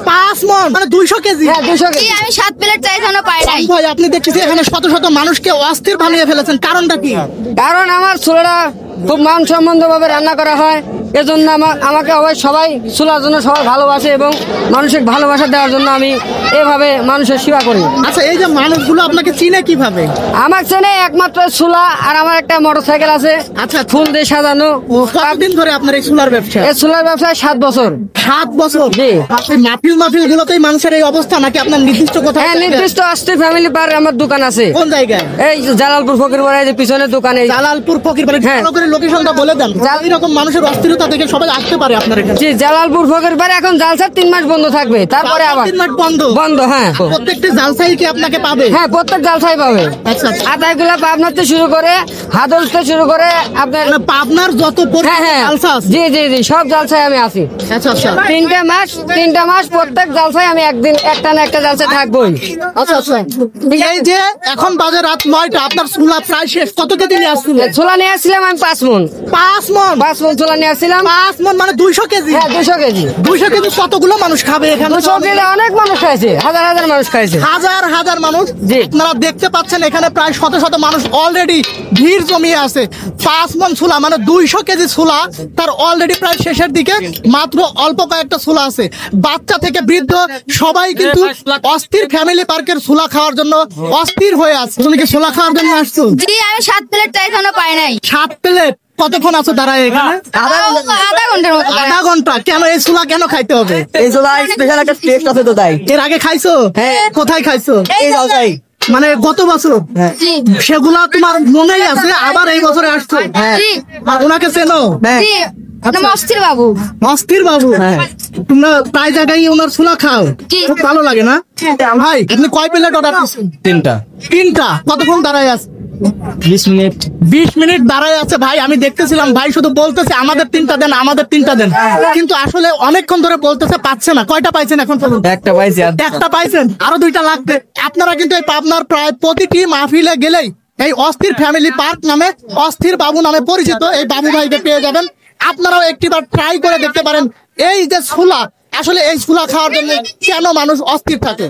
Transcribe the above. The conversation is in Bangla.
5 মণ মানে 200 কেজি। হ্যাঁ 200 কেজি। আমি 7 প্লেট চাই এখনো পাই নাই। ভাই আপনি দেখতেছি এখানে শত শত মানুষকে অস্থির বানিয়ে ফেলেছেন, কারণটা কি? কারণ আমার চুলাটা খুব মানসম্মত ভাবে রান্না করা হয়, এজন্য আমাকে সবাই চুলার জন্য সবাই ভালোবাসে এবং মানসিক ভালোবাসা দেওয়ার জন্য আমি এভাবে মানুষের সেবা করি। আচ্ছা, এই যে মানুষগুলো আপনাকে চিনে কিভাবে? আমার চেনে একমাত্র চুলা আর আমার একটা মোটরসাইকেল আছে, আচ্ছা, ফুল দিয়ে সাজানো। কতদিন ধরে আপনার এই চুলার ব্যবসা? এই চুলার ব্যবসায় 7 বছর। 7 বছর? জি। এই মাহফিল গুলোতেই মানুষের এই অবস্থা, নাকি আপনার নির্দিষ্ট কোথাও? হ্যাঁ, নির্দিষ্ট অস্থির ফ্যামিলি পার আমার দোকান আছে। কোন জায়গায়? এই জালালপুর ফকিরপাড়ায় যে পিছনের দোকানে। জালালপুর ফকিরপাড়া। হ্যাঁ। ভালো করে লোকেশনটা বলে দেন, এরকম মানুষের অস্থিরতা দেখে সবাই আসতে পারে আপনার এখানে। জি, জালালপুর ফকিরপাড়া এখন জালসার 3 মাস বন্ধ থাকবে, তারপরে আবার 3 মাস বন্ধ? বন্ধ, হ্যাঁ। প্রত্যেকটা জালসাই কি আপনাকে পাবে? হ্যাঁ, প্রত্যেক জালসাই পাবে। আচ্ছা, আদায়গুলা পাবনাতে শুরু করে হাদলতে শুরু করে আপনার। মানে পাবনার যত হ্যাঁ হ্যাঁ, জালসা আছে? জি জি জি, সব জালসায় আমি আছি। আচ্ছা আচ্ছা। 3টা মাস প্রত্যেক জালসায় আমি একদিন একটা না একটা জালসায় থাকবোই। আচ্ছা আচ্ছা। এই যে এখন বাজে রাত 9টা, আপনার চুলা প্রায় শেষ। কত কেজি নিয়ে আসছিল? ছোলা নিয়ে আসছিলাম আমি 5 মণ। 5 মণ? 5 মণ ছোলা নিয়ে আসছিলাম। 5 মণ মানে 200 কেজি? হ্যাঁ 200 কেজি। 200 কেজি কতগুলো মানুষ খাবে এখানে? 200 কেজি অনেক মানুষ খাইছে, হাজার হাজার মানুষ খাইছে। হাজার হাজার মানুষ? জি। আপনারা দেখতে পাচ্ছেন এখানে প্রায় শত শত মানুষ অলরেডি ভিড় জমিয়ে আছে। 5 মণ ছোলা মানে 200 কেজি ছোলা, তার অলরেডি প্রায় শেষের দিকে, মাত্র অল্প কয়েকটা ছোলা আছে। বাচ্চা থেকে বৃদ্ধ সবাই কিন্তু অস্থির ফ্যামিলি পার্কের ছোলা খাওয়ার জন্য অস্থির হয়ে আছে। তুমি কি ছোলা খাওয়ার জন্য আসছো? জি, আমি 7 প্লেট চাই এখনো পাই নাই। 7 প্লেট? কতক্ষণ আছো দাঁড়ায় এখানে? আধা ঘন্টার মতো। আধা ঘন্টা? কেন এই ছোলা কেন খাইতে হবে? এই ছোলা স্পেশাল একটা টেস্ট আছে তো তাই। এর আগে খাইছো? হ্যাঁ। কোথায় খাইছো? এই জালসাই। মানে গত বছর? জি সেগুলা তোমার মনেই আছে, আবার এই বছরে আসছো? জি আর ওনাকে চেনো? জি। নাম অস্থির বাবু। অস্থির বাবু? তোমরা প্রায় জায়গায় ওনার ছোলা খাও, জি। খুব ভালো লাগে না? ভাই আপনি কয় প্লেট অর্ডার দিচ্ছেন? 3টা। 3টা? কতক্ষণ দাঁড়ায় আছে? 20 মিনিট। 20 মিনিট দাঁড়ায় আছে ভাই। আমি দেখতেছিলাম ভাই শুধু বলতেছে আমাদের 3টা দেন, আমাদের 3টা দেন, কিন্তু আসলে অনেকক্ষণ ধরে বলতেছে পাচ্ছে না। কয়টা পাইছেন এখন পর্যন্ত? একটা পাইছি। একটা পাইছেন, আরো 2টা লাগবে। আপনারা কিন্তু এই পাবনার প্রায় প্রতিটি মাহফিলে গেলেই এই অস্থির ফ্যামিলি পার্ক নামে, অস্থির বাবু নামে পরিচিত এই বাবু ভাইকে পেয়ে যাবেন। আপনারাও একটিবার ট্রাই করে দেখতে পারেন এই যে ছোলা, আসলে এই ছোলা খাওয়ার জন্য কেন মানুষ অস্থির থাকে।